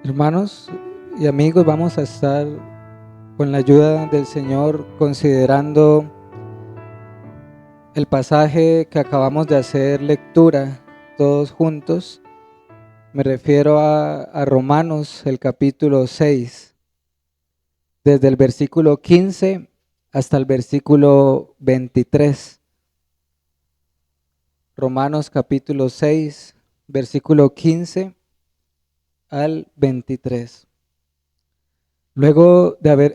Hermanos y amigos, vamos a estar con la ayuda del Señor considerando el pasaje que acabamos de hacer lectura todos juntos. Me refiero a Romanos, el capítulo 6, desde el versículo 15 hasta el versículo 23. Romanos capítulo 6, versículo 15 al 23.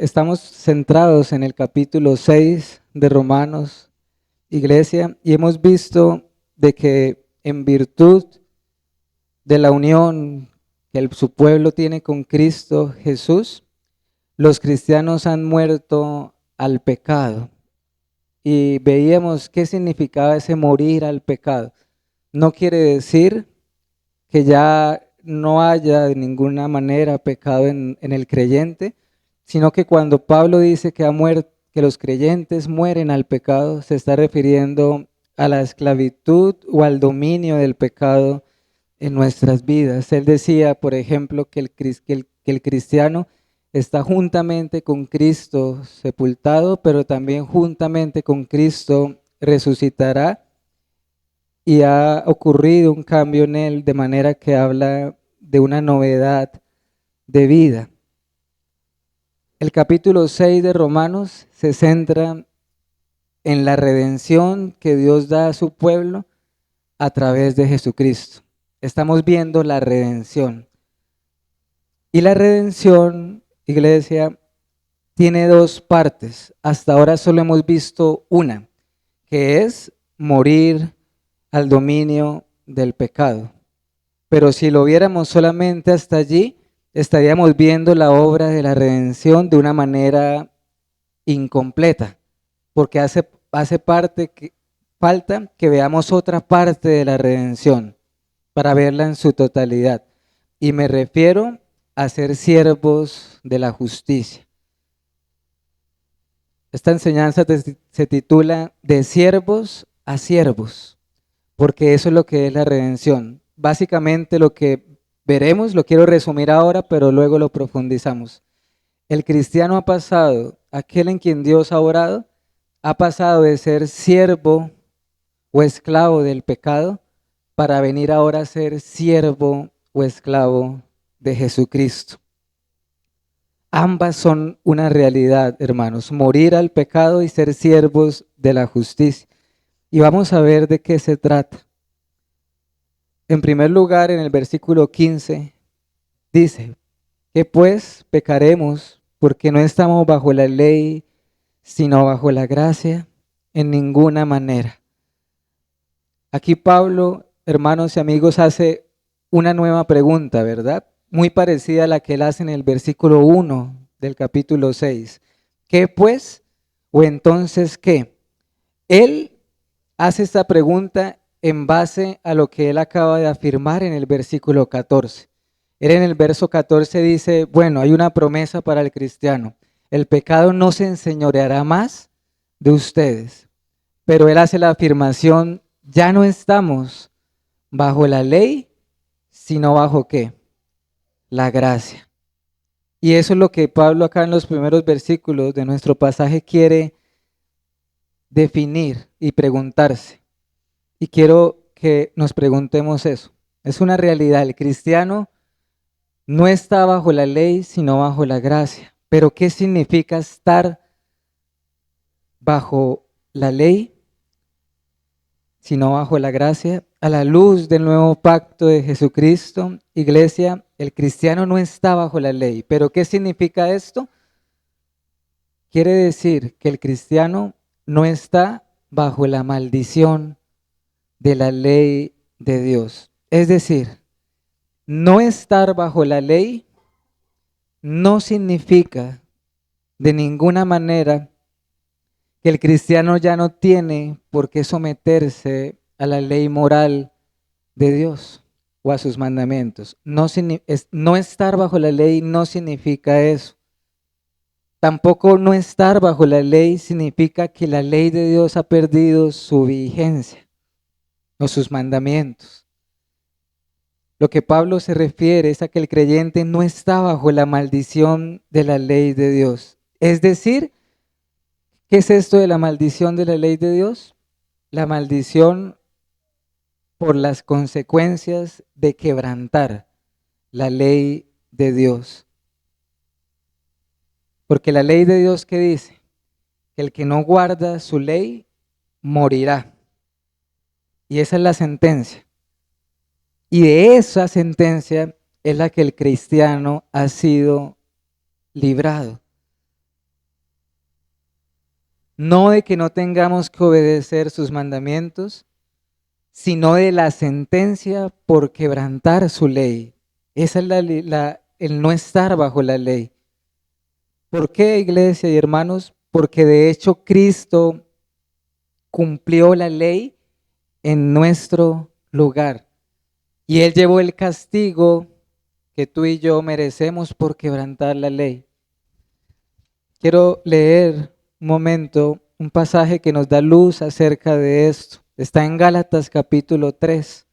Estamos centrados en el capítulo 6 de Romanos, iglesia, y hemos visto de que en virtud de la unión que su pueblo tiene con Cristo Jesús, los cristianos han muerto al pecado. Y veíamos qué significaba ese morir al pecado. No quiere decir que ya no haya de ninguna manera pecado en el creyente, sino que cuando Pablo dice que los creyentes mueren al pecado, se está refiriendo a la esclavitud o al dominio del pecado en nuestras vidas. Él decía, por ejemplo, que el cristiano está juntamente con Cristo sepultado, pero también juntamente con Cristo resucitará, y ha ocurrido un cambio en él de manera que habla de una novedad de vida. El capítulo 6 de Romanos se centra en la redención que Dios da a su pueblo a través de Jesucristo. Estamos viendo la redención. Y la redención, iglesia, tiene dos partes. Hasta ahora solo hemos visto una, que es morir al dominio del pecado. Pero si lo viéramos solamente hasta allí, estaríamos viendo la obra de la redención de una manera incompleta, porque falta que veamos otra parte de la redención para verla en su totalidad. Y me refiero a ser siervos de la justicia. Esta enseñanza se titula De siervos a siervos, porque eso es lo que es la redención. Básicamente lo que veremos, lo quiero resumir ahora, pero luego lo profundizamos. El cristiano ha pasado, aquel en quien Dios ha orado, ha pasado de ser siervo o esclavo del pecado para venir ahora a ser siervo o esclavo de Jesucristo. Ambas son una realidad, hermanos, morir al pecado y ser siervos de la justicia. Y vamos a ver de qué se trata. En primer lugar, en el versículo 15, dice, que pues pecaremos porque no estamos bajo la ley, sino bajo la gracia, en ninguna manera. Aquí Pablo, hermanos y amigos, hace una nueva pregunta, ¿verdad? Muy parecida a la que él hace en el versículo 1 del capítulo 6. ¿Qué pues? ¿O entonces qué? Él hace esta pregunta en base a lo que él acaba de afirmar en el versículo 14. Él en el verso 14 dice, bueno, hay una promesa para el cristiano. El pecado no se enseñoreará más de ustedes. Pero él hace la afirmación, ya no estamos bajo la ley, sino bajo ¿qué? La gracia. Y eso es lo que Pablo acá en los primeros versículos de nuestro pasaje quiere definir y preguntarse. Y quiero que nos preguntemos eso. Es una realidad, el cristiano no está bajo la ley, sino bajo la gracia. Pero ¿qué significa estar bajo la ley, sino bajo la gracia? A la luz del nuevo pacto de Jesucristo, iglesia, el cristiano no está bajo la ley. ¿Pero qué significa esto? Quiere decir que el cristiano no está bajo la maldición de la ley de Dios. Es decir, no estar bajo la ley no significa de ninguna manera que el cristiano ya no tiene por qué someterse a la ley moral de Dios o a sus mandamientos. No estar bajo la ley no significa eso. Tampoco no estar bajo la ley significa que la ley de Dios ha perdido su vigencia o sus mandamientos. lo que Pablo se refiere es a que el creyente no está bajo la maldición de la ley de Dios. Es decir, ¿qué es esto de la maldición de la ley de Dios? La maldición por las consecuencias de quebrantar la ley de Dios. Porque la ley de Dios, ¿qué dice? Que el que no guarda su ley morirá. Y esa es la sentencia. Y de esa sentencia es la que el cristiano ha sido librado. No de que no tengamos que obedecer sus mandamientos, sino de la sentencia por quebrantar su ley. Esa es el no estar bajo la ley. ¿Por qué, iglesia y hermanos? Porque de hecho Cristo cumplió la ley en nuestro lugar. Y Él llevó el castigo que tú y yo merecemos por quebrantar la ley. Quiero leer un momento un pasaje que nos da luz acerca de esto. Está en Gálatas capítulo 3.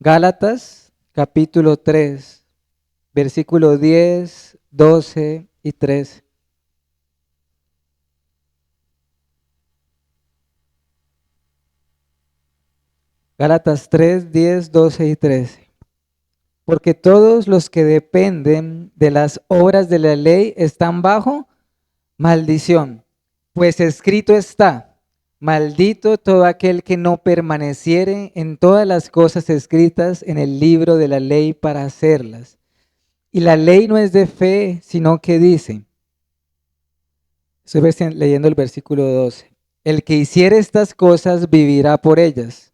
Gálatas capítulo 3, versículo 10, 12 y 13. Gálatas 3, 10, 12 y 13. Porque todos los que dependen de las obras de la ley están bajo maldición. Pues escrito está, maldito todo aquel que no permaneciere en todas las cosas escritas en el libro de la ley para hacerlas. Y la ley no es de fe, sino que dice, estoy leyendo el versículo 12, el que hiciere estas cosas vivirá por ellas.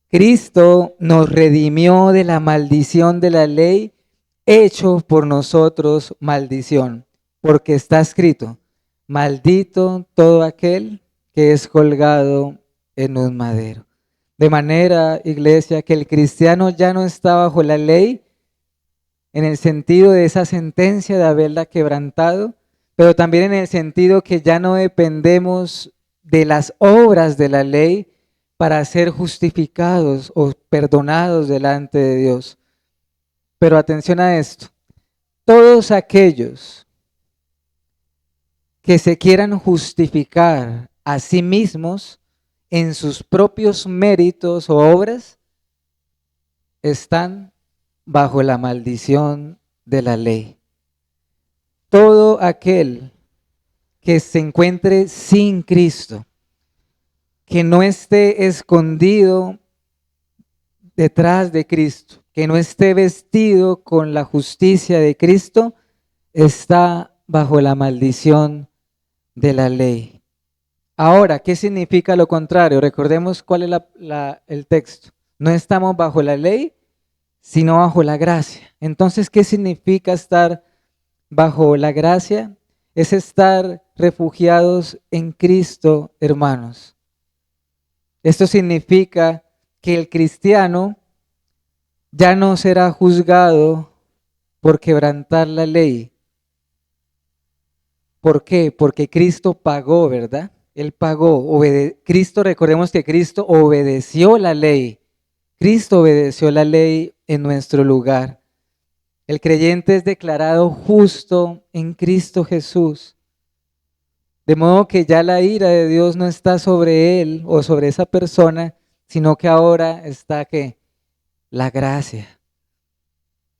Cristo nos redimió de la maldición de la ley, hecho por nosotros maldición, porque está escrito, maldito todo aquel que es colgado en un madero. De manera, iglesia, que el cristiano ya no está bajo la ley en el sentido de esa sentencia de haberla quebrantado, pero también en el sentido que ya no dependemos de las obras de la ley para ser justificados o perdonados delante de Dios. Pero atención a esto, todos aquellos que se quieran justificar a sí mismos en sus propios méritos o obras, están bajo la maldición de la ley. Todo aquel que se encuentre sin Cristo, que no esté escondido detrás de Cristo, que no esté vestido con la justicia de Cristo, está bajo la maldición de la ley. Ahora, ¿qué significa lo contrario? Recordemos cuál es el texto. No estamos bajo la ley, sino bajo la gracia. Entonces, ¿qué significa estar bajo la gracia? Es estar refugiados en Cristo, hermanos. Esto significa que el cristiano ya no será juzgado por quebrantar la ley. ¿Por qué? Porque Cristo pagó, ¿verdad? Él pagó. Cristo, recordemos que Cristo obedeció la ley. Cristo obedeció la ley en nuestro lugar. El creyente es declarado justo en Cristo Jesús. De modo que ya la ira de Dios no está sobre él o sobre esa persona, sino que ahora está ¿qué? La gracia.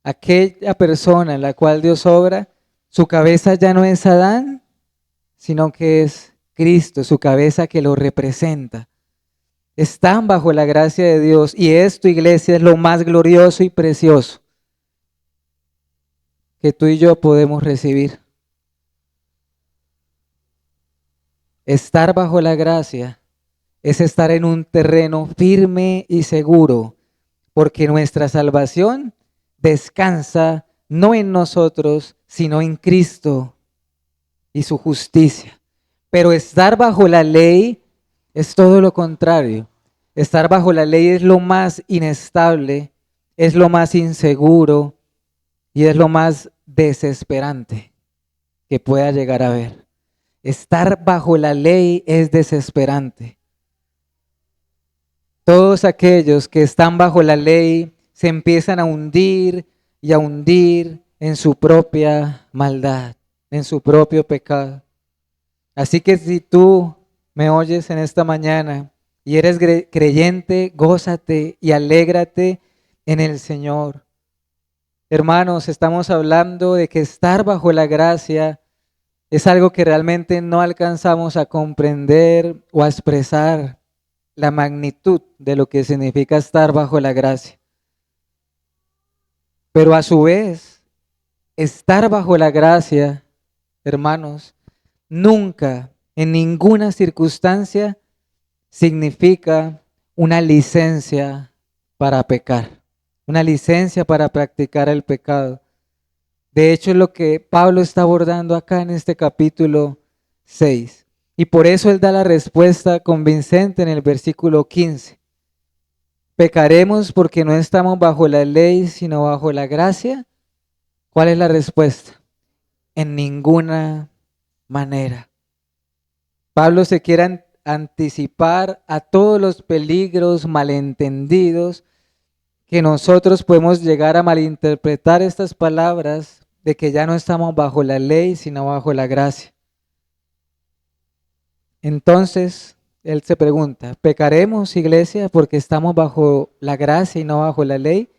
Aquella persona en la cual Dios obra, su cabeza ya no es Adán, sino que es Cristo, su cabeza que lo representa. Están bajo la gracia de Dios y esto, iglesia, es lo más glorioso y precioso que tú y yo podemos recibir. Estar bajo la gracia es estar en un terreno firme y seguro, porque nuestra salvación descansa no en nosotros, sino en Cristo y su justicia. Pero estar bajo la ley es todo lo contrario. Estar bajo la ley es lo más inestable, es lo más inseguro y es lo más desesperante que pueda llegar a haber. Estar bajo la ley es desesperante. Todos aquellos que están bajo la ley se empiezan a hundir y a hundir en su propia maldad, en su propio pecado. Así que si tú me oyes en esta mañana y eres creyente, gózate y alégrate en el Señor. Hermanos, estamos hablando de que estar bajo la gracia es algo que realmente no alcanzamos a comprender o a expresar la magnitud de lo que significa estar bajo la gracia. Pero a su vez, estar bajo la gracia, hermanos, nunca, en ninguna circunstancia, significa una licencia para pecar, una licencia para practicar el pecado. De hecho, es lo que Pablo está abordando acá en este capítulo 6. Y por eso él da la respuesta convincente en el versículo 15. ¿Pecaremos porque no estamos bajo la ley, sino bajo la gracia? ¿Cuál es la respuesta? En ninguna manera. Pablo se quiere anticipar a todos los peligros malentendidos que nosotros podemos llegar a malinterpretar estas palabras de que ya no estamos bajo la ley, sino bajo la gracia. Entonces, él se pregunta, ¿pecaremos, iglesia, porque estamos bajo la gracia y no bajo la ley?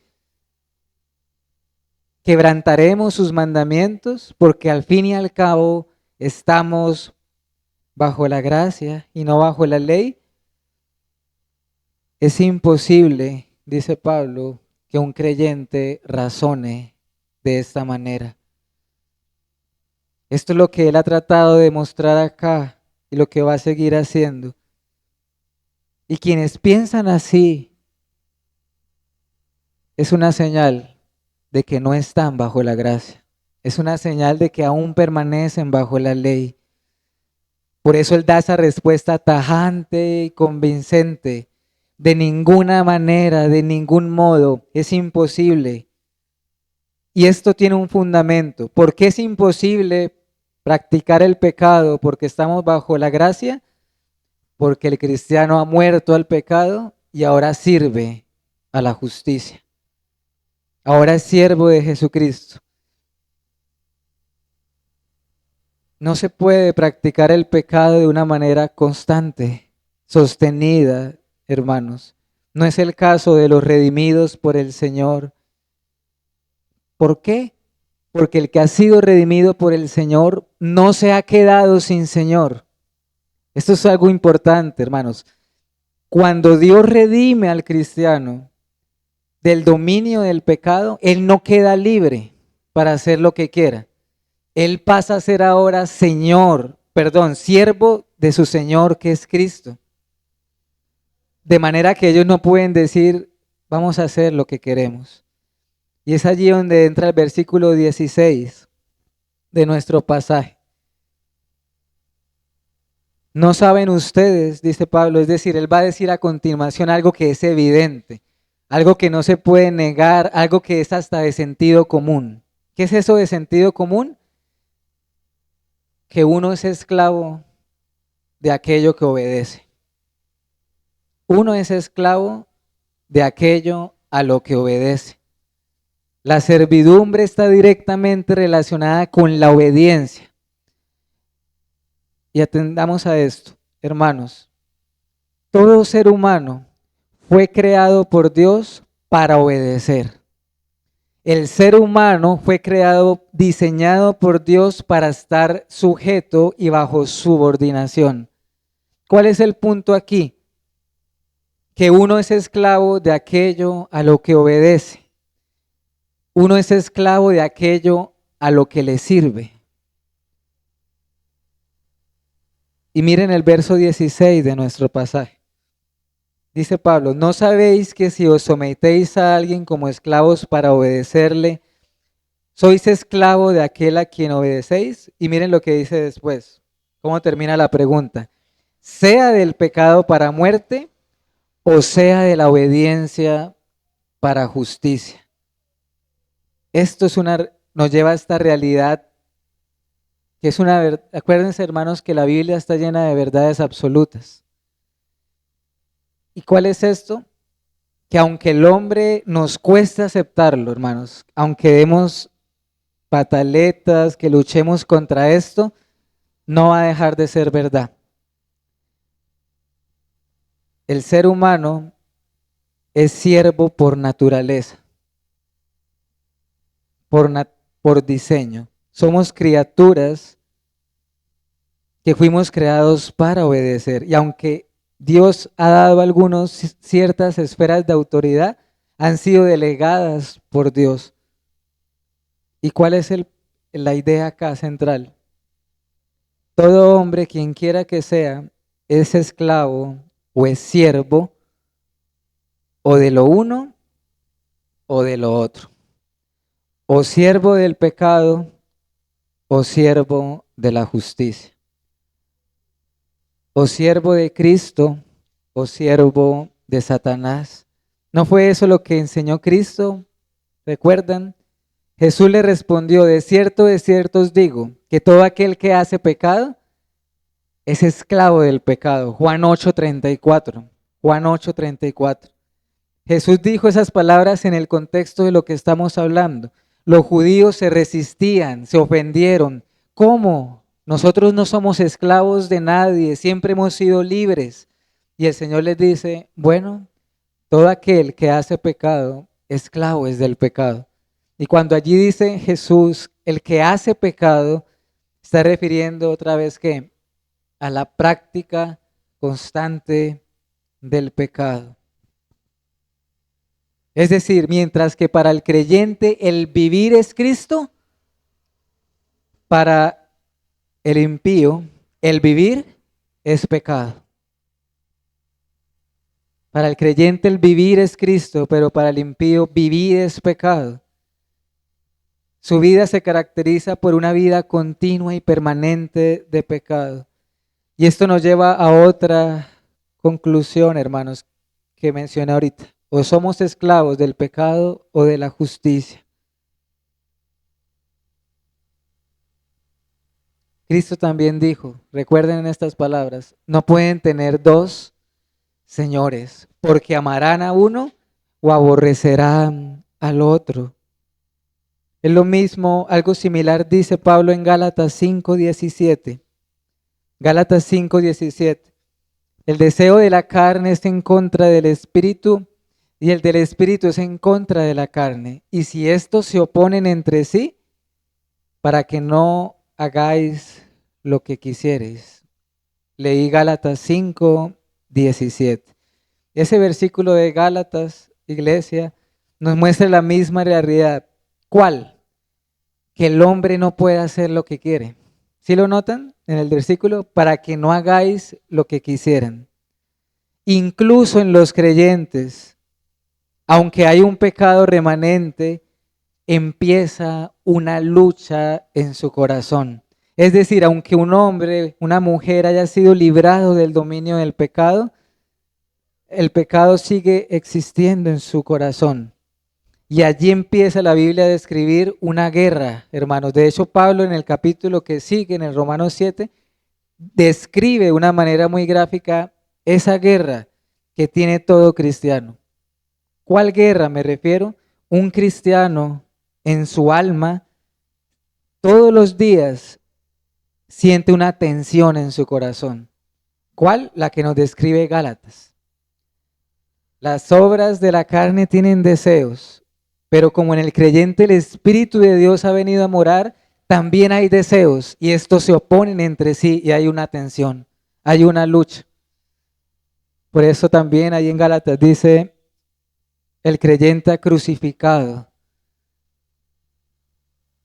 ¿Quebrantaremos sus mandamientos porque al fin y al cabo estamos bajo la gracia y no bajo la ley? Es imposible, dice Pablo, que un creyente razone de esta manera. Esto es lo que él ha tratado de mostrar acá y lo que va a seguir haciendo. Y quienes piensan así, es una señal de que no están bajo la gracia. Es una señal de que aún permanecen bajo la ley. Por eso él da esa respuesta tajante y convincente. De ninguna manera, de ningún modo, es imposible. Y esto tiene un fundamento. ¿Por qué es imposible practicar el pecado? Porque estamos bajo la gracia. Porque el cristiano ha muerto al pecado y ahora sirve a la justicia. Ahora es siervo de Jesucristo. No se puede practicar el pecado de una manera constante, sostenida, hermanos. No es el caso de los redimidos por el Señor. ¿Por qué? Porque el que ha sido redimido por el Señor no se ha quedado sin Señor. Esto es algo importante, hermanos. Cuando Dios redime al cristiano del dominio del pecado, él no queda libre para hacer lo que quiera. Él pasa a ser ahora siervo de su Señor que es Cristo. De manera que ellos no pueden decir, vamos a hacer lo que queremos. Y es allí donde entra el versículo 16 de nuestro pasaje. No saben ustedes, dice Pablo, es decir, él va a decir a continuación algo que es evidente, algo que no se puede negar, algo que es hasta de sentido común. ¿Qué es eso de sentido común? Que uno es esclavo de aquello que obedece. Uno es esclavo de aquello a lo que obedece. La servidumbre está directamente relacionada con la obediencia. Y atendamos a esto, hermanos. Todo ser humano fue creado por Dios para obedecer. El ser humano fue creado, diseñado por Dios para estar sujeto y bajo subordinación. ¿Cuál es el punto aquí? Que uno es esclavo de aquello a lo que obedece. Uno es esclavo de aquello a lo que le sirve. Y miren el verso 16 de nuestro pasaje. Dice Pablo, ¿no sabéis que si os sometéis a alguien como esclavos para obedecerle, sois esclavo de aquel a quien obedecéis? Y miren lo que dice después. ¿Cómo termina la pregunta? Sea del pecado para muerte o sea de la obediencia para justicia. Esto nos lleva a esta realidad que es una verdad. Acuérdense, hermanos, que la Biblia está llena de verdades absolutas. ¿Y cuál es esto? Que aunque el hombre nos cueste aceptarlo, hermanos, aunque demos pataletas, que luchemos contra esto, no va a dejar de ser verdad. El ser humano es siervo por naturaleza, por diseño. Somos criaturas que fuimos creados para obedecer. Y aunque Dios ha dado a algunos ciertas esferas de autoridad, han sido delegadas por Dios. ¿Y cuál es la idea acá central? Todo hombre, quien quiera que sea, es esclavo o es siervo o de lo uno o de lo otro. O siervo del pecado o siervo de la justicia. O siervo de Cristo o siervo de Satanás. ¿No fue eso lo que enseñó Cristo? ¿Recuerdan? Jesús le respondió, de cierto os digo, que todo aquel que hace pecado es esclavo del pecado. Juan 8:34. Juan 8:34. Jesús dijo esas palabras en el contexto de lo que estamos hablando. Los judíos se resistían, se ofendieron. ¿Cómo? Nosotros no somos esclavos de nadie, siempre hemos sido libres. Y el Señor les dice, bueno, todo aquel que hace pecado, esclavo es del pecado. Y cuando allí dice Jesús, el que hace pecado, está refiriendo otra vez que a la práctica constante del pecado. Es decir, mientras que para el creyente el vivir es Cristo, para el impío el vivir es pecado. Para el creyente el vivir es Cristo, pero para el impío vivir es pecado. Su vida se caracteriza por una vida continua y permanente de pecado. Y esto nos lleva a otra conclusión, hermanos, que mencioné ahorita. O somos esclavos del pecado o de la justicia. Cristo también dijo, recuerden estas palabras, no pueden tener dos señores, porque amarán a uno o aborrecerán al otro. Es lo mismo, algo similar dice Pablo en Gálatas 5:17. Gálatas 5:17. El deseo de la carne es en contra del espíritu y el del espíritu es en contra de la carne. Y si estos se oponen entre sí, para que no hagáis lo que quisierais. Leí Gálatas 5:17. Ese versículo de Gálatas, iglesia, nos muestra la misma realidad. ¿Cuál? Que el hombre no puede hacer lo que quiere. ¿Sí lo notan en el versículo? Para que no hagáis lo que quisieran. Incluso en los creyentes, aunque hay un pecado remanente, empieza una lucha en su corazón. Es decir, aunque un hombre, una mujer haya sido librado del dominio del pecado, el pecado sigue existiendo en su corazón. Y allí empieza la Biblia a describir una guerra, hermanos. De hecho, Pablo en el capítulo que sigue, en el Romanos 7, describe de una manera muy gráfica esa guerra que tiene todo cristiano. ¿Cuál guerra me refiero? Un cristiano en su alma todos los días siente una tensión en su corazón. ¿Cuál? La que nos describe Gálatas. Las obras de la carne tienen deseos, pero como en el creyente el Espíritu de Dios ha venido a morar, también hay deseos y estos se oponen entre sí y hay una tensión, hay una lucha. Por eso también ahí en Gálatas dice, el creyente ha crucificado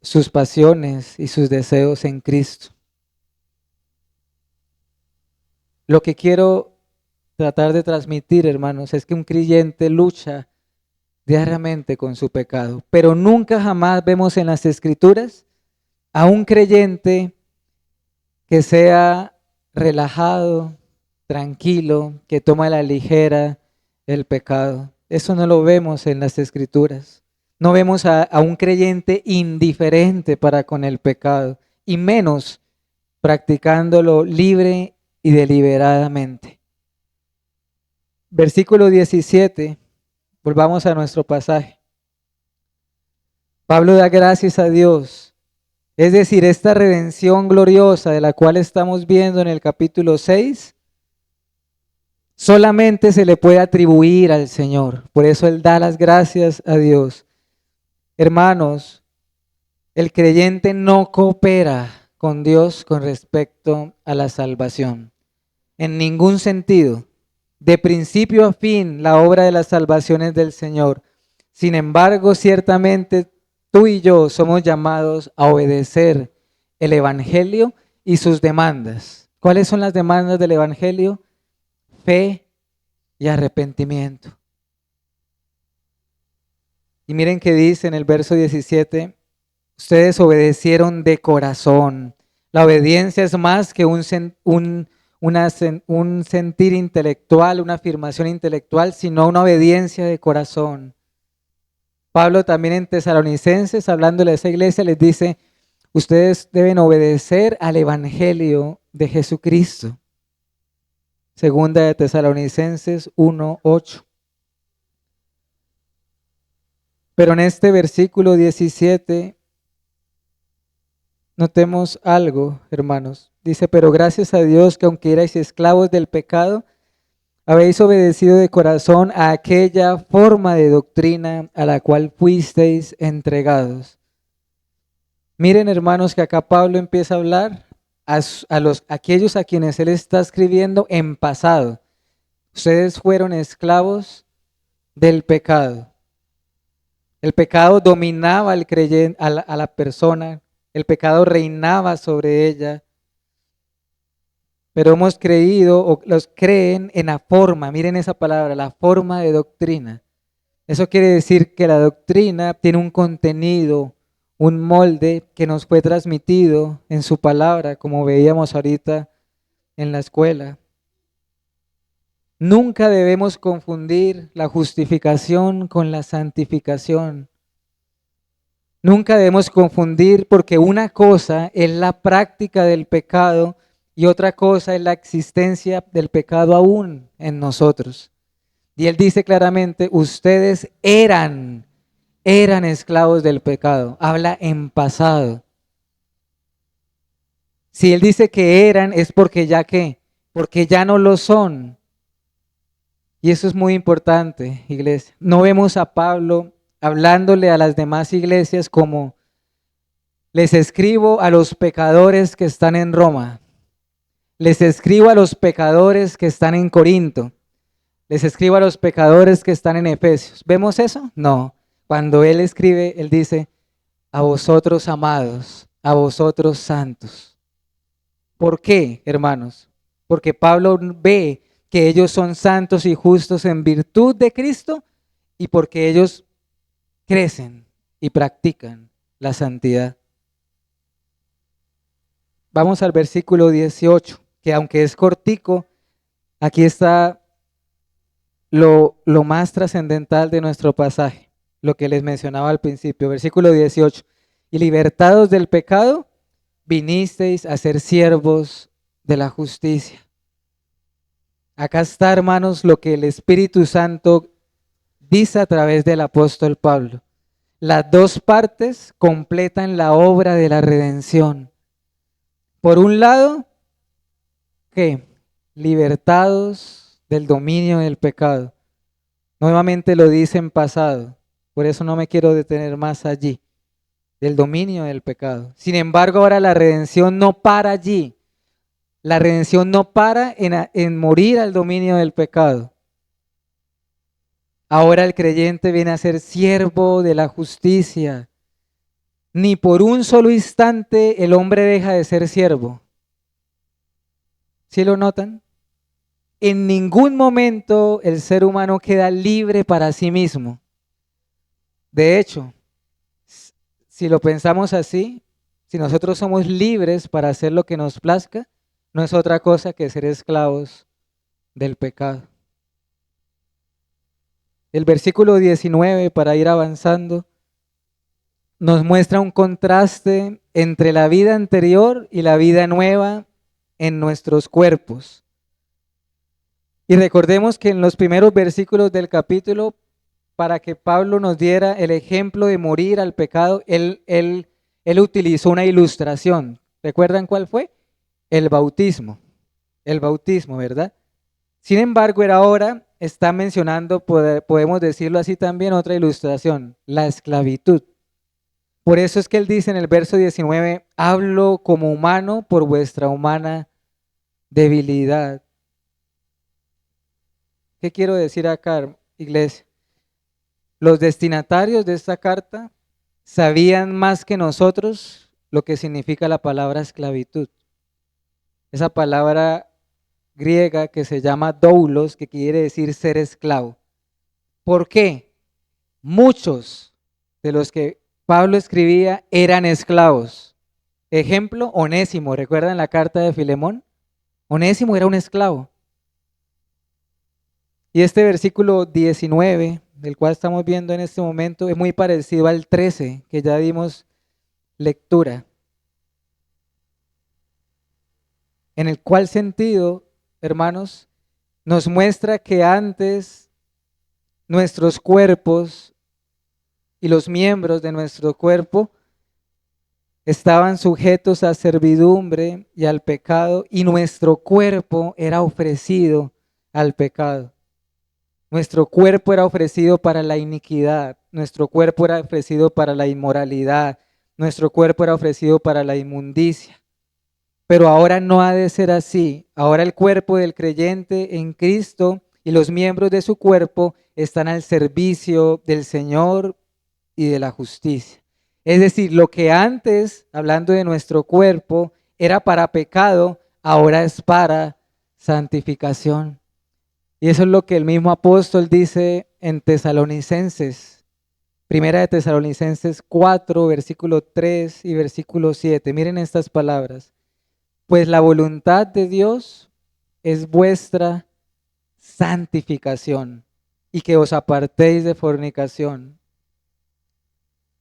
sus pasiones y sus deseos en Cristo. Lo que quiero tratar de transmitir, hermanos, es que un creyente lucha diariamente con su pecado, pero nunca jamás vemos en las Escrituras a un creyente que sea relajado, tranquilo, que toma a la ligera el pecado. Eso no lo vemos en las Escrituras. No vemos a un creyente indiferente para con el pecado, y menos practicándolo libre y deliberadamente. Versículo 17, volvamos a nuestro pasaje. Pablo da gracias a Dios. Es decir, esta redención gloriosa de la cual estamos viendo en el capítulo 6, solamente se le puede atribuir al Señor. Por eso él da las gracias a Dios. Hermanos, el creyente no coopera con Dios con respecto a la salvación. En ningún sentido. De principio a fin, la obra de la salvación es del Señor. Sin embargo, ciertamente tú y yo somos llamados a obedecer el Evangelio y sus demandas. ¿Cuáles son las demandas del Evangelio? Fe y arrepentimiento. Y miren que dice en el verso 17, ustedes obedecieron de corazón. La obediencia es más que un sentir intelectual, una afirmación intelectual, sino una obediencia de corazón. Pablo también en Tesalonicenses, hablándole a esa iglesia, les dice, ustedes deben obedecer al Evangelio de Jesucristo. Segunda de Tesalonicenses 1:8. Pero en este versículo 17, notemos algo, hermanos. Dice, pero gracias a Dios que aunque erais esclavos del pecado, habéis obedecido de corazón a aquella forma de doctrina a la cual fuisteis entregados. Miren, hermanos, que acá Pablo empieza a hablar a aquellos a quienes él está escribiendo en pasado. Ustedes fueron esclavos del pecado. El pecado dominaba al creyente, a la persona. El pecado reinaba sobre ella. Pero hemos creído, o los creen en la forma, miren esa palabra, la forma de doctrina. Eso quiere decir que la doctrina tiene un contenido, un molde que nos fue transmitido en su palabra, como veíamos ahorita en la escuela. Nunca debemos confundir la justificación con la santificación. Nunca debemos confundir porque una cosa es la práctica del pecado y otra cosa es la existencia del pecado aún en nosotros. Y él dice claramente, ustedes eran esclavos del pecado. Habla en pasado. Si él dice que eran, es porque porque ya no lo son. Y eso es muy importante, iglesia. No vemos a Pablo hablándole a las demás iglesias como les escribo a los pecadores que están en Roma. Les escribo a los pecadores que están en Corinto. Les escribo a los pecadores que están en Efesios. ¿Vemos eso? No. Cuando él escribe, él dice, a vosotros amados, a vosotros santos. ¿Por qué, hermanos? Porque Pablo ve que ellos son santos y justos en virtud de Cristo y porque ellos crecen y practican la santidad. Vamos al versículo 18, que aunque es cortico, aquí está lo más trascendental de nuestro pasaje, lo que les mencionaba al principio. Versículo 18, y libertados del pecado, vinisteis a ser siervos de la justicia. Acá está, hermanos, lo que el Espíritu Santo dice a través del apóstol Pablo. Las dos partes completan la obra de la redención. Por un lado, ¿qué? Libertados del dominio del pecado. Nuevamente lo dice en pasado, por eso no me quiero detener más allí, del dominio del pecado. Sin embargo, ahora la redención no para allí. La redención no para en morir al dominio del pecado. Ahora el creyente viene a ser siervo de la justicia. Ni por un solo instante el hombre deja de ser siervo. ¿Sí lo notan? En ningún momento el ser humano queda libre para sí mismo. De hecho, si lo pensamos así, si nosotros somos libres para hacer lo que nos plazca, no es otra cosa que ser esclavos del pecado. El versículo 19, para ir avanzando, nos muestra un contraste entre la vida anterior y la vida nueva en nuestros cuerpos. Y recordemos que en los primeros versículos del capítulo, para que Pablo nos diera el ejemplo de morir al pecado, él utilizó una ilustración. ¿Recuerdan cuál fue? El bautismo. El bautismo, ¿verdad? Sin embargo, era ahora está mencionando, podemos decirlo así también, otra ilustración, la esclavitud. Por eso es que él dice en el verso 19, hablo como humano por vuestra humana debilidad. ¿Qué quiero decir acá, iglesia? Los destinatarios de esta carta sabían más que nosotros lo que significa la palabra esclavitud. Esa palabra griega que se llama doulos, que quiere decir ser esclavo. ¿Por qué? Muchos de los que Pablo escribía eran esclavos. Ejemplo, Onésimo, ¿recuerdan la carta de Filemón? Onésimo era un esclavo. Y este versículo 19, del cual estamos viendo en este momento, es muy parecido al 13, que ya dimos lectura. En el cual sentido, hermanos, nos muestra que antes nuestros cuerpos y los miembros de nuestro cuerpo estaban sujetos a servidumbre y al pecado, y nuestro cuerpo era ofrecido al pecado. Nuestro cuerpo era ofrecido para la iniquidad, nuestro cuerpo era ofrecido para la inmoralidad, nuestro cuerpo era ofrecido para la inmundicia. Pero ahora no ha de ser así. Ahora el cuerpo del creyente en Cristo y los miembros de su cuerpo están al servicio del Señor y de la justicia. Es decir, lo que antes, hablando de nuestro cuerpo, era para pecado, ahora es para santificación. Y eso es lo que el mismo apóstol dice en Tesalonicenses, primera de Tesalonicenses 4, versículo 3 y versículo 7. Miren estas palabras. Pues la voluntad de Dios es vuestra santificación y que os apartéis de fornicación,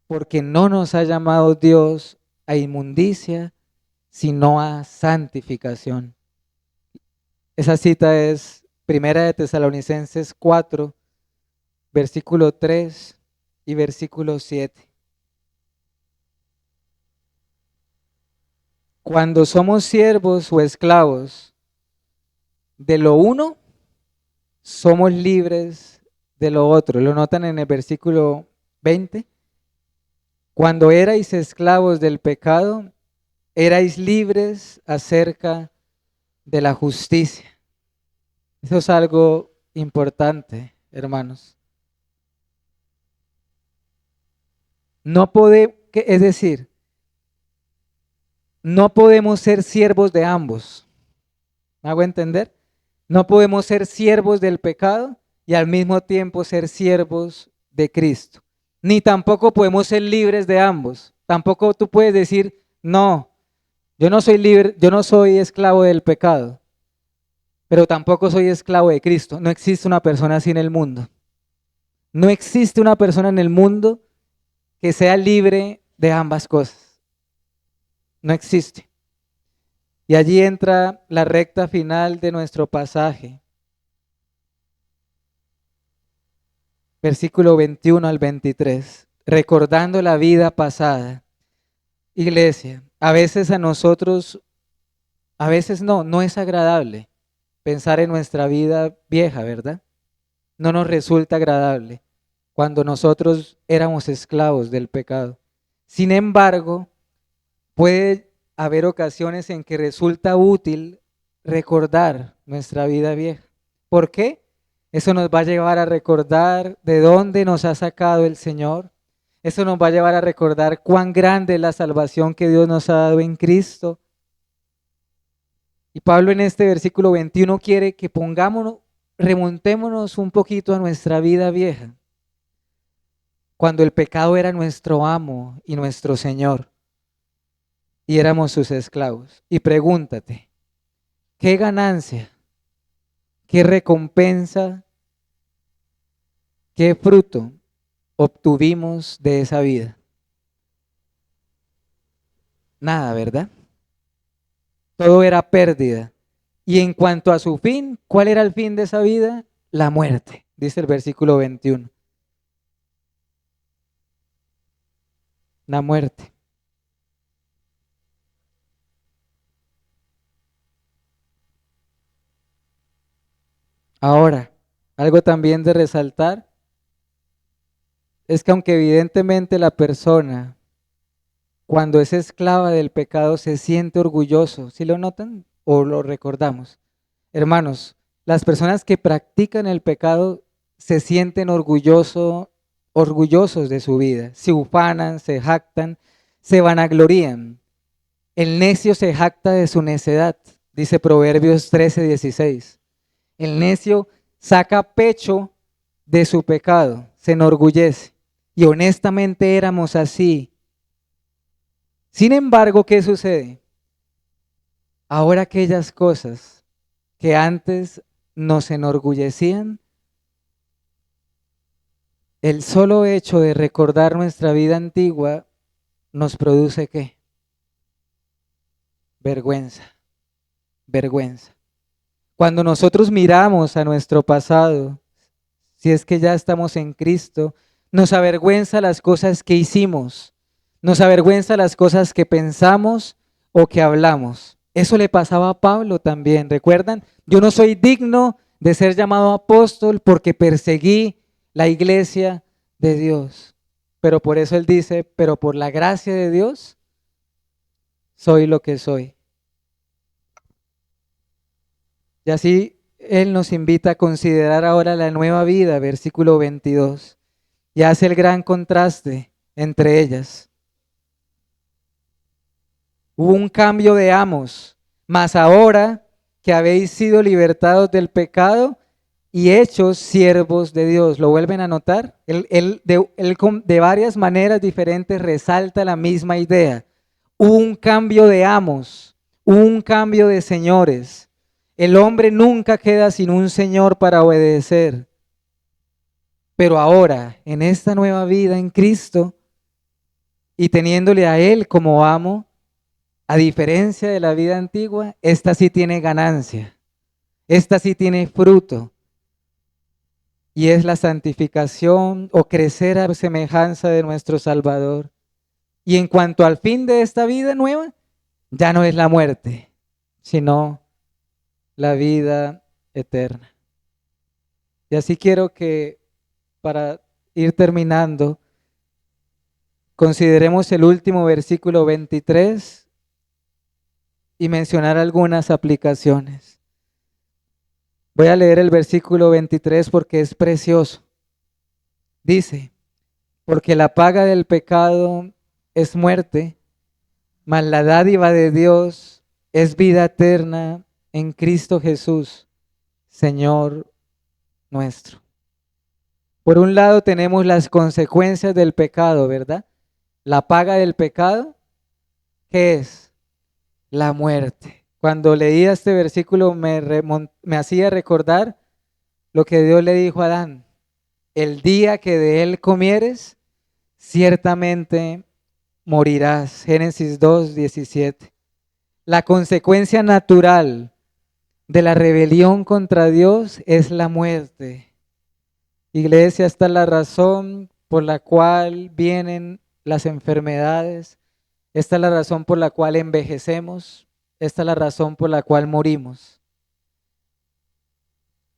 porque no nos ha llamado Dios a inmundicia, sino a santificación. Esa cita es primera de Tesalonicenses 4, versículo 3 y versículo 7. Cuando somos siervos o esclavos de lo uno, somos libres de lo otro. Lo notan en el versículo 20. Cuando erais esclavos del pecado, erais libres acerca de la justicia. Eso es algo importante, hermanos. No podemos, es decir, no podemos ser siervos de ambos. ¿Me hago entender? No podemos ser siervos del pecado y al mismo tiempo ser siervos de Cristo. Ni tampoco podemos ser libres de ambos. Tampoco tú puedes decir, no, yo no soy libre, yo no soy esclavo del pecado, pero tampoco soy esclavo de Cristo. No existe una persona así en el mundo. No existe una persona en el mundo que sea libre de ambas cosas. No existe. Y allí entra la recta final de nuestro pasaje. Versículo 21 al 23. Recordando la vida pasada. Iglesia, a veces a nosotros, a veces no es agradable pensar en nuestra vida vieja, ¿verdad? No nos resulta agradable cuando nosotros éramos esclavos del pecado. Sin embargo, puede haber ocasiones en que resulta útil recordar nuestra vida vieja. ¿Por qué? Eso nos va a llevar a recordar de dónde nos ha sacado el Señor. Eso nos va a llevar a recordar cuán grande es la salvación que Dios nos ha dado en Cristo. Y Pablo en este versículo 21 quiere que remontémonos un poquito a nuestra vida vieja, cuando el pecado era nuestro amo y nuestro Señor y éramos sus esclavos. Y pregúntate, ¿qué ganancia, qué recompensa, qué fruto obtuvimos de esa vida? Nada, ¿verdad? Todo era pérdida. Y en cuanto a su fin, ¿cuál era el fin de esa vida? La muerte, dice el versículo 21. La muerte. Ahora, algo también de resaltar es que aunque evidentemente la persona cuando es esclava del pecado se siente orgulloso, ¿sí lo notan o lo recordamos? Hermanos, las personas que practican el pecado se sienten orgullosos de su vida, se ufanan, se jactan, se vanaglorían. El necio se jacta de su necedad, dice Proverbios 13:16. El necio saca pecho de su pecado, se enorgullece. Y honestamente éramos así. Sin embargo, ¿qué sucede? Ahora aquellas cosas que antes nos enorgullecían, el solo hecho de recordar nuestra vida antigua nos produce ¿qué? Vergüenza, vergüenza. Cuando nosotros miramos a nuestro pasado, si es que ya estamos en Cristo, nos avergüenza las cosas que hicimos, nos avergüenza las cosas que pensamos o que hablamos. Eso le pasaba a Pablo también, ¿recuerdan? Yo no soy digno de ser llamado apóstol porque perseguí la iglesia de Dios. Pero por eso él dice, pero por la gracia de Dios soy lo que soy. Y así él nos invita a considerar ahora la nueva vida, versículo 22, y hace el gran contraste entre ellas. Hubo un cambio de amos, mas ahora que habéis sido libertados del pecado y hechos siervos de Dios. ¿Lo vuelven a notar? Él de varias maneras diferentes resalta la misma idea. Hubo un cambio de amos, hubo un cambio de señores. El hombre nunca queda sin un señor para obedecer. Pero ahora, en esta nueva vida en Cristo y teniéndole a Él como amo, a diferencia de la vida antigua, esta sí tiene ganancia, esta sí tiene fruto. Y es la santificación o crecer a semejanza de nuestro Salvador. Y en cuanto al fin de esta vida nueva, ya no es la muerte, sino la vida eterna. Y así quiero que para ir terminando, consideremos el último versículo 23 y mencionar algunas aplicaciones. Voy a leer el versículo 23 porque es precioso. Dice, porque la paga del pecado es muerte, mas la dádiva de Dios es vida eterna en Cristo Jesús, Señor nuestro. Por un lado tenemos las consecuencias del pecado, ¿verdad? La paga del pecado, ¿qué es? La muerte. Cuando leía este versículo me hacía recordar lo que Dios le dijo a Adán. El día que de él comieres, ciertamente morirás. Génesis 2:17. La consecuencia natural de la rebelión contra Dios es la muerte. Iglesia, esta es la razón por la cual vienen las enfermedades, esta es la razón por la cual envejecemos, esta es la razón por la cual morimos.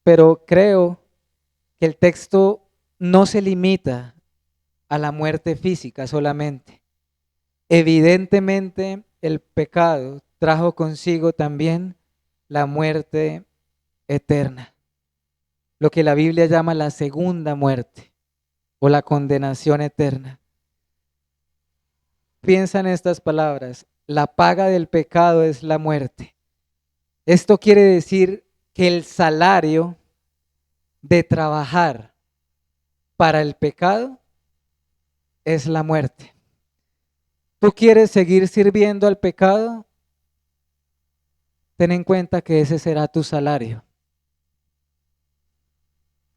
Pero creo que el texto no se limita a la muerte física solamente. Evidentemente, el pecado trajo consigo también la muerte eterna, lo que la Biblia llama la segunda muerte o la condenación eterna. Piensa en estas palabras, la paga del pecado es la muerte. Esto quiere decir que el salario de trabajar para el pecado es la muerte. ¿Tú quieres seguir sirviendo al pecado? Ten en cuenta que ese será tu salario.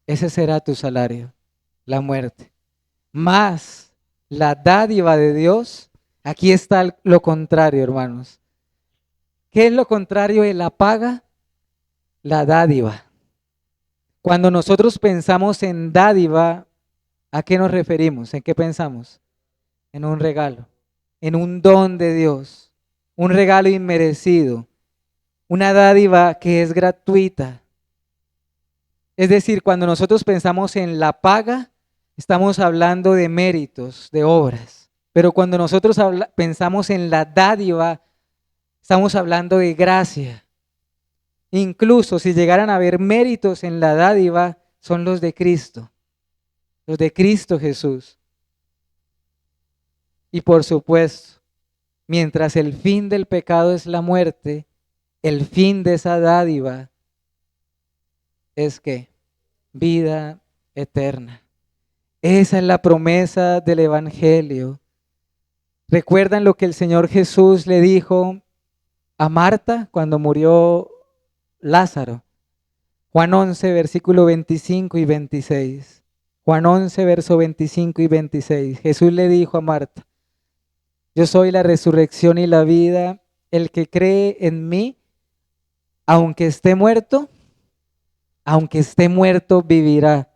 Ese será tu salario, la muerte. Más la dádiva de Dios, aquí está lo contrario, hermanos. ¿Qué es lo contrario de la paga? La dádiva. Cuando nosotros pensamos en dádiva, ¿a qué nos referimos? ¿En qué pensamos? En un regalo, en un don de Dios, un regalo inmerecido, una dádiva que es gratuita. Es decir, cuando nosotros pensamos en la paga, estamos hablando de méritos, de obras. Pero cuando nosotros pensamos en la dádiva, estamos hablando de gracia. Incluso si llegaran a haber méritos en la dádiva, son los de Cristo Jesús. Y por supuesto, mientras el fin del pecado es la muerte, el fin de esa dádiva es que vida eterna. Esa es la promesa del Evangelio. ¿Recuerdan lo que el Señor Jesús le dijo a Marta cuando murió Lázaro? Juan 11, versículo 25 y 26. Juan 11, verso 25 y 26. Jesús le dijo a Marta: yo soy la resurrección y la vida. El que cree en mí, aunque esté muerto, vivirá.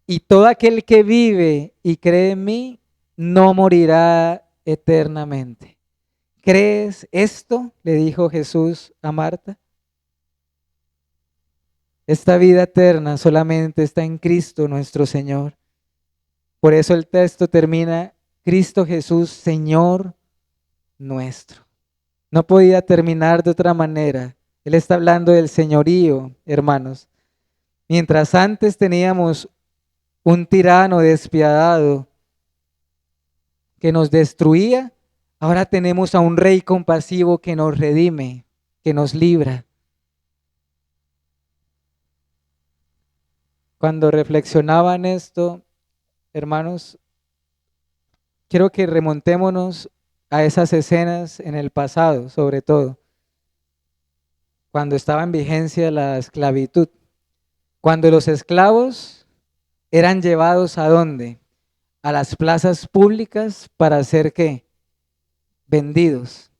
Y todo aquel que vive y cree en mí, no morirá eternamente. ¿Crees esto?, le dijo Jesús a Marta. Esta vida eterna solamente está en Cristo nuestro Señor. Por eso el texto termina: Cristo Jesús, Señor nuestro. No podía terminar de otra manera. Él está hablando del señorío, hermanos. Mientras antes teníamos un tirano despiadado que nos destruía, ahora tenemos a un rey compasivo que nos redime, que nos libra. Cuando reflexionaba en esto, hermanos, quiero que remontémonos a esas escenas en el pasado, sobre todo, cuando estaba en vigencia la esclavitud, cuando los esclavos eran llevados ¿a dónde? A las plazas públicas para ser ¿qué? Vendidos.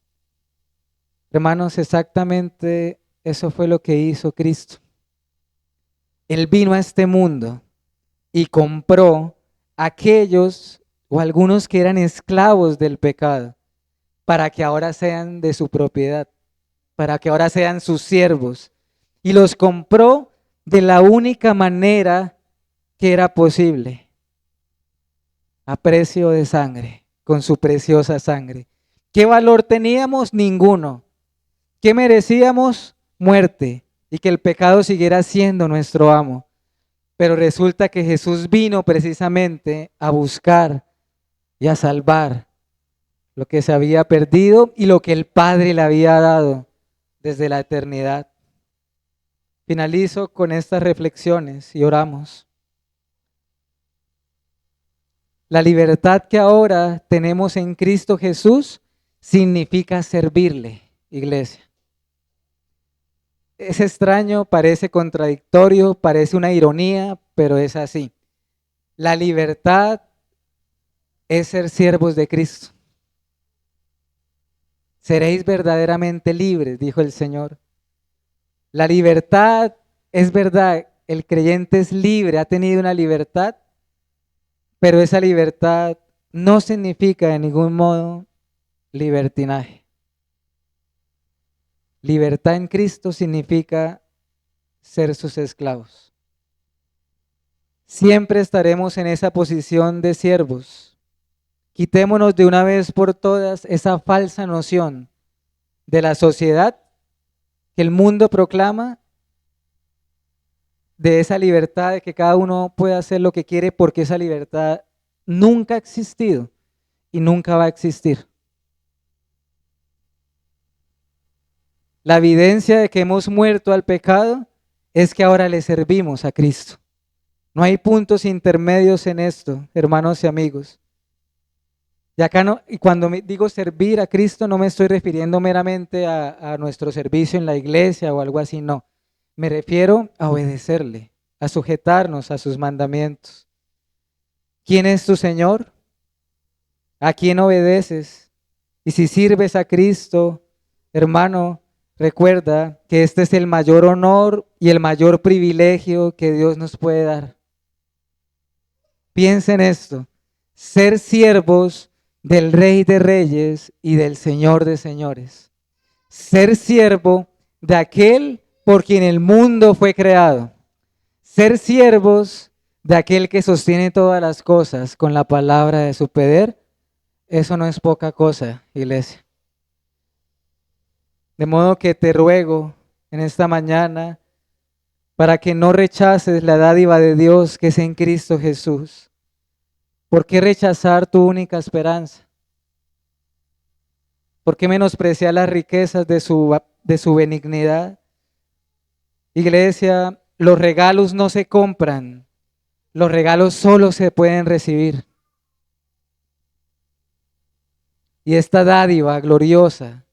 Hermanos, exactamente eso fue lo que hizo Cristo. Él vino a este mundo y compró a aquellos o algunos que eran esclavos del pecado para que ahora sean de su propiedad, para que ahora sean sus siervos. Y los compró de la única manera que era posible, a precio de sangre, con su preciosa sangre. ¿Qué valor teníamos? Ninguno. ¿Qué merecíamos? Muerte, y que el pecado siguiera siendo nuestro amo. Pero resulta que Jesús vino precisamente a buscar y a salvar lo que se había perdido y lo que el Padre le había dado desde la eternidad. Finalizo con estas reflexiones y oramos. La libertad que ahora tenemos en Cristo Jesús significa servirle, iglesia. Es extraño, parece contradictorio, parece una ironía, pero es así. La libertad es ser siervos de Cristo. Seréis verdaderamente libres, dijo el Señor. La libertad es verdad, el creyente es libre, ha tenido una libertad, pero esa libertad no significa de ningún modo libertinaje. Libertad en Cristo significa ser sus esclavos. Siempre estaremos en esa posición de siervos. Quitémonos de una vez por todas esa falsa noción de la sociedad que el mundo proclama, de esa libertad de que cada uno puede hacer lo que quiere, porque esa libertad nunca ha existido y nunca va a existir. La evidencia de que hemos muerto al pecado es que ahora le servimos a Cristo. No hay puntos intermedios en esto, hermanos y amigos. Y acá no, y cuando digo servir a Cristo, no me estoy refiriendo meramente a nuestro servicio en la iglesia o algo así, no. Me refiero a obedecerle, a sujetarnos a sus mandamientos. ¿Quién es tu Señor? ¿A quién obedeces? Y si sirves a Cristo, hermano, recuerda que este es el mayor honor y el mayor privilegio que Dios nos puede dar. Piensa en esto, ser siervos del Rey de Reyes y del Señor de Señores. Ser siervo de aquel por quien el mundo fue creado. Ser siervos de aquel que sostiene todas las cosas con la palabra de su poder, eso no es poca cosa, iglesia. De modo que te ruego en esta mañana para que no rechaces la dádiva de Dios que es en Cristo Jesús. ¿Por qué rechazar tu única esperanza? ¿Por qué menospreciar las riquezas de su benignidad? Iglesia, los regalos no se compran, los regalos solo se pueden recibir. Y esta dádiva gloriosa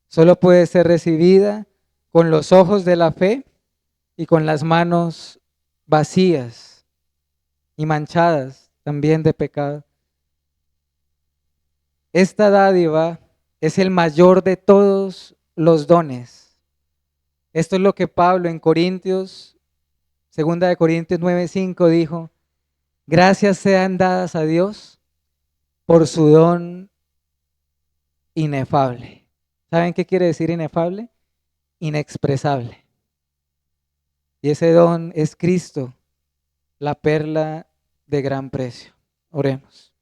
solo puede ser recibida con los ojos de la fe y con las manos vacías y manchadas también de pecado. Esta dádiva es el mayor de todos los dones. Esto es lo que Pablo en Corintios, 2 9:5 dijo: gracias sean dadas a Dios por su don inefable. ¿Saben qué quiere decir inefable? Inexpresable. Y ese don es Cristo, la perla de gran precio. Oremos.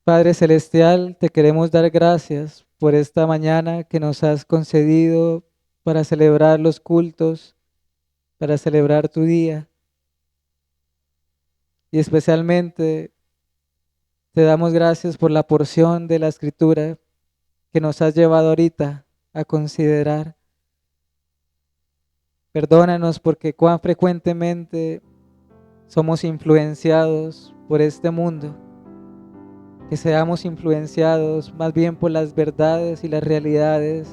Padre Celestial, te queremos dar gracias por esta mañana que nos has concedido para celebrar los cultos, para celebrar tu día. Y especialmente te damos gracias por la porción de la Escritura que nos has llevado ahorita a considerar. Perdónanos porque cuán frecuentemente somos influenciados por este mundo. Que seamos influenciados más bien por las verdades y las realidades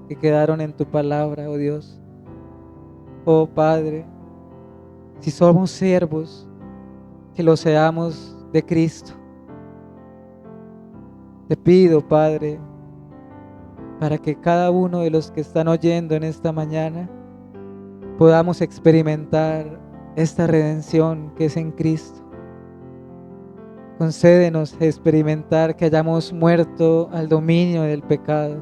que quedaron en tu palabra, oh Dios. Oh Padre, si somos siervos, que lo seamos de Cristo. Te pido, Padre, para que cada uno de los que están oyendo en esta mañana podamos experimentar esta redención que es en Cristo. Concédenos experimentar que hayamos muerto al dominio del pecado,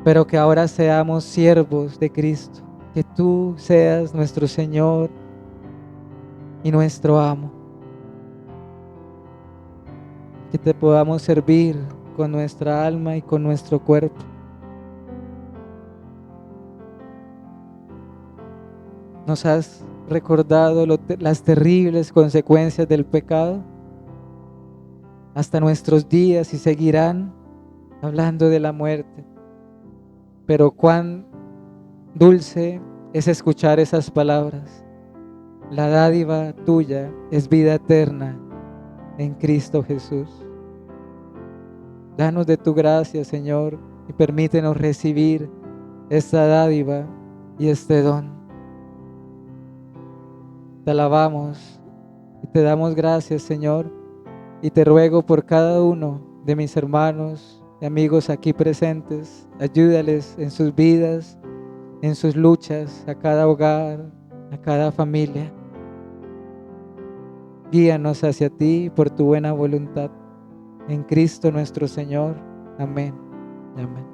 pero que ahora seamos siervos de Cristo, que tú seas nuestro Señor y nuestro amo, que te podamos servir con nuestra alma y con nuestro cuerpo. Nos has recordado las terribles consecuencias del pecado hasta nuestros días y seguirán hablando de la muerte. Pero cuán dulce es escuchar esas palabras. La dádiva tuya es vida eterna en Cristo Jesús. Danos de tu gracia, Señor, y permítenos recibir esta dádiva y este don. Te alabamos y te damos gracias, Señor, y te ruego por cada uno de mis hermanos y amigos aquí presentes. Ayúdales en sus vidas, en sus luchas, a cada hogar, a cada familia. Guíanos hacia ti por tu buena voluntad. En Cristo nuestro Señor. Amén. Amén.